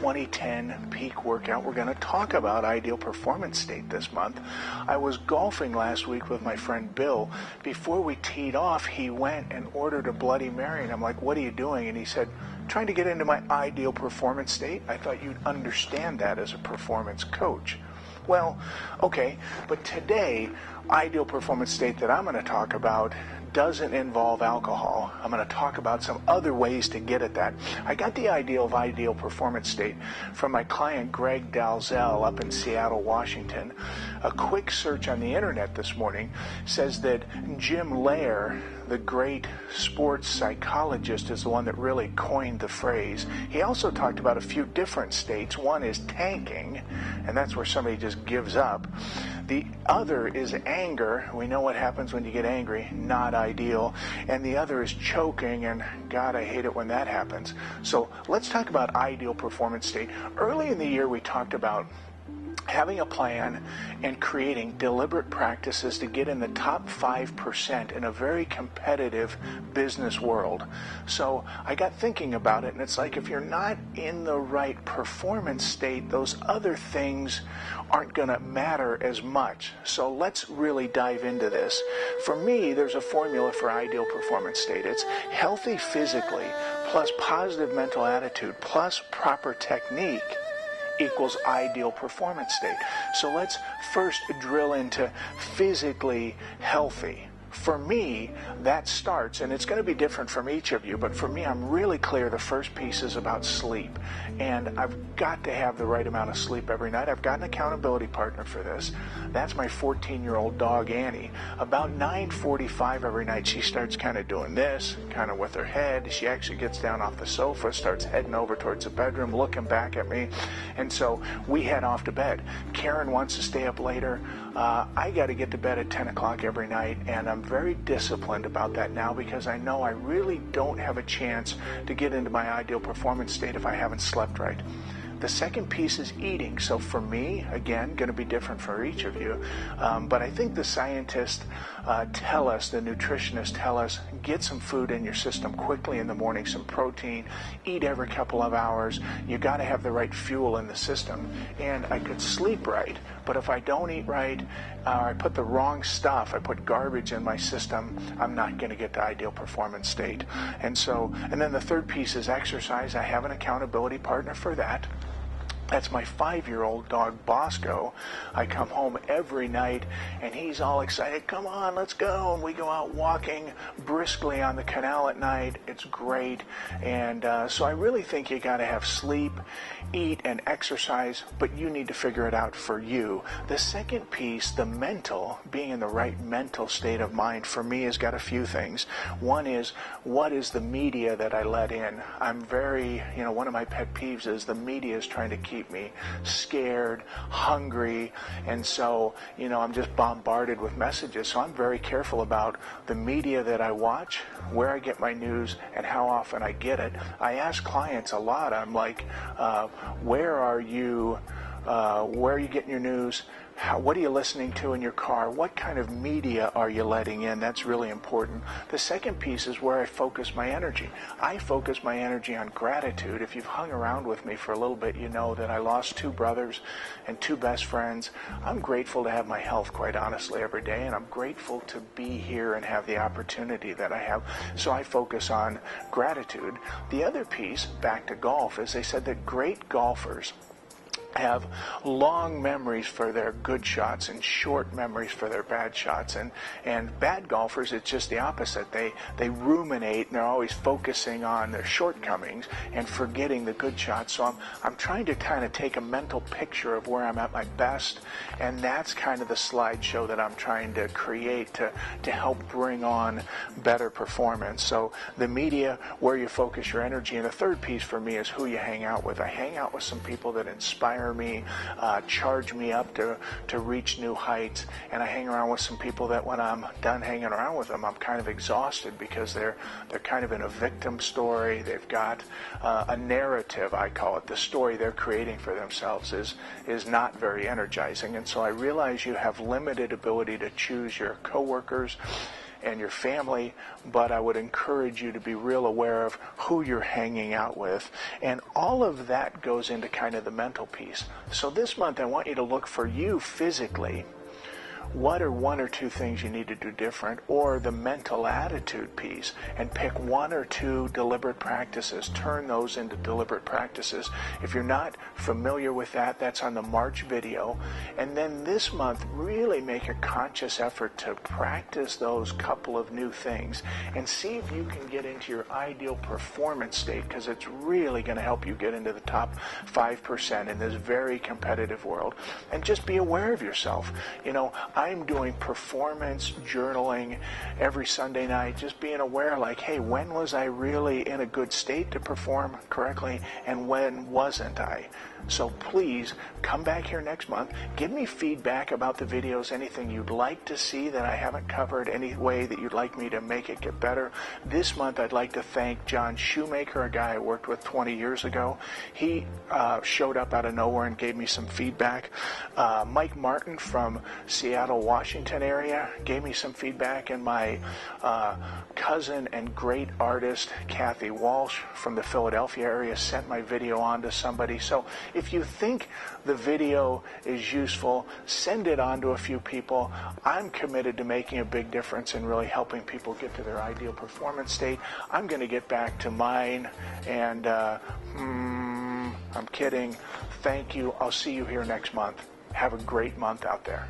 2010 peak workout. We're going to talk about ideal performance state this month. I was golfing last week with my friend Bill. Before we teed off, he went and ordered a Bloody Mary, and I'm like, what are you doing? And he said, trying to get into my ideal performance state. I thought you'd understand that as a performance coach. Well, okay, but today, ideal performance state that I'm going to talk about doesn't involve alcohol. I'm going to talk about some other ways to get at that. I got the idea of ideal performance state from my client Greg Dalzell up in Seattle, Washington. A quick search on the internet this morning says that Jim Loehr, the great sports psychologist, is the one that really coined the phrase. He also talked about a few different states. One is tanking, and that's where somebody just gives up. The other is anger. We know what happens when you get angry, not ideal. And the other is choking, and God, I hate it when that happens. So let's talk about ideal performance state. Early in the year, we talked about having a plan and creating deliberate practices to get in the top 5% in a very competitive business world. So I got thinking about it, and it's like if you're not in the right performance state, those other things aren't going to matter as much. So let's really dive into this. For me, there's a formula for ideal performance state. It's healthy physically plus positive mental attitude plus proper technique equals ideal performance state. So let's first drill into physically healthy. For me, that starts, and it's going to be different from each of you, but for me, I'm really clear the first piece is about sleep. And I've got to have the right amount of sleep every night. I've got an accountability partner for this. That's my 14-year-old dog, Annie. About 9:45 every night, she starts kind of doing this, kind of with her head. She actually gets down off the sofa, starts heading over towards the bedroom, looking back at me. And so we head off to bed. Karen wants to stay up later. I got to get to bed at 10 o'clock every night, and I'm very disciplined about that now because I know I really don't have a chance to get into my ideal performance state if I haven't slept right. The second piece is eating. So for me, again, going to be different for each of you. But I think the scientists tell us, the nutritionists tell us, get some food in your system quickly in the morning, some protein, eat every couple of hours. You got to have the right fuel in the system. And I could sleep right, but if I don't eat right, or I put the wrong stuff, I put garbage in my system, I'm not going to get to ideal performance state. And then the third piece is exercise. I have an accountability partner for that. That's my 5-year-old dog, Bosco. I come home every night, and he's all excited. Come on, let's go. And we go out walking briskly on the canal at night. It's great. And so I really think you got to have sleep, eat, and exercise, but you need to figure it out for you. The second piece, the mental, being in the right mental state of mind, for me has got a few things. One is, what is the media that I let in? I'm very, one of my pet peeves is the media is trying to keep me scared, hungry, and so, I'm just bombarded with messages. So I'm very careful about the media that I watch, where I get my news, and how often I get it. I ask clients a lot. I'm like, where are you getting your news? What are you listening to in your car? What kind of media are you letting in? That's really important. The second piece is where I focus my energy. I focus my energy on gratitude. If you've hung around with me for a little bit, you know that I lost 2 brothers and 2 best friends. I'm grateful to have my health, quite honestly, every day, and I'm grateful to be here and have the opportunity that I have. So I focus on gratitude. The other piece, back to golf, is they said that great golfers have long memories for their good shots and short memories for their bad shots. And bad golfers, it's just the opposite. They ruminate, and they're always focusing on their shortcomings and forgetting the good shots. So I'm trying to kind of take a mental picture of where I'm at my best, and that's kind of the slideshow that I'm trying to create to help bring on better performance. So the media, where you focus your energy. And the third piece for me is who you hang out with. I hang out with some people that inspire me, charge me up to reach new heights, and I hang around with some people that when I'm done hanging around with them, I'm kind of exhausted because they're kind of in a victim story. They've got a narrative, I call it. The story they're creating for themselves is not very energizing. And so I realize you have limited ability to choose your coworkers and your family, but I would encourage you to be real aware of who you're hanging out with. And all of that goes into kind of the mental piece. So this month I want you to look for you physically. What are one or two things you need to do different, or the mental attitude piece, and pick one or two deliberate practices. Turn those into deliberate practices. If you're not familiar with that, that's on the March video. And then this month, really make a conscious effort to practice those couple of new things and see if you can get into your ideal performance state, because it's really going to help you get into the top 5% in this very competitive world. And just be aware of yourself. You know, I'm doing performance journaling every Sunday night, just being aware, like, hey, when was I really in a good state to perform correctly, and when wasn't I? So please come back here next month. Give me feedback about the videos, anything you'd like to see that I haven't covered, any way that you'd like me to make it get better. This month I'd like to thank John Shoemaker, a guy I worked with 20 years ago. He showed up out of nowhere and gave me some feedback. Mike Martin from Seattle, Washington area gave me some feedback, and my cousin and great artist Kathy Walsh from the Philadelphia area sent my video on to somebody. So if you think the video is useful, send it on to a few people. I'm committed to making a big difference and really helping people get to their ideal performance state. I'm going to get back to mine, and I'm kidding. Thank you. I'll see you here next month. Have a great month out there.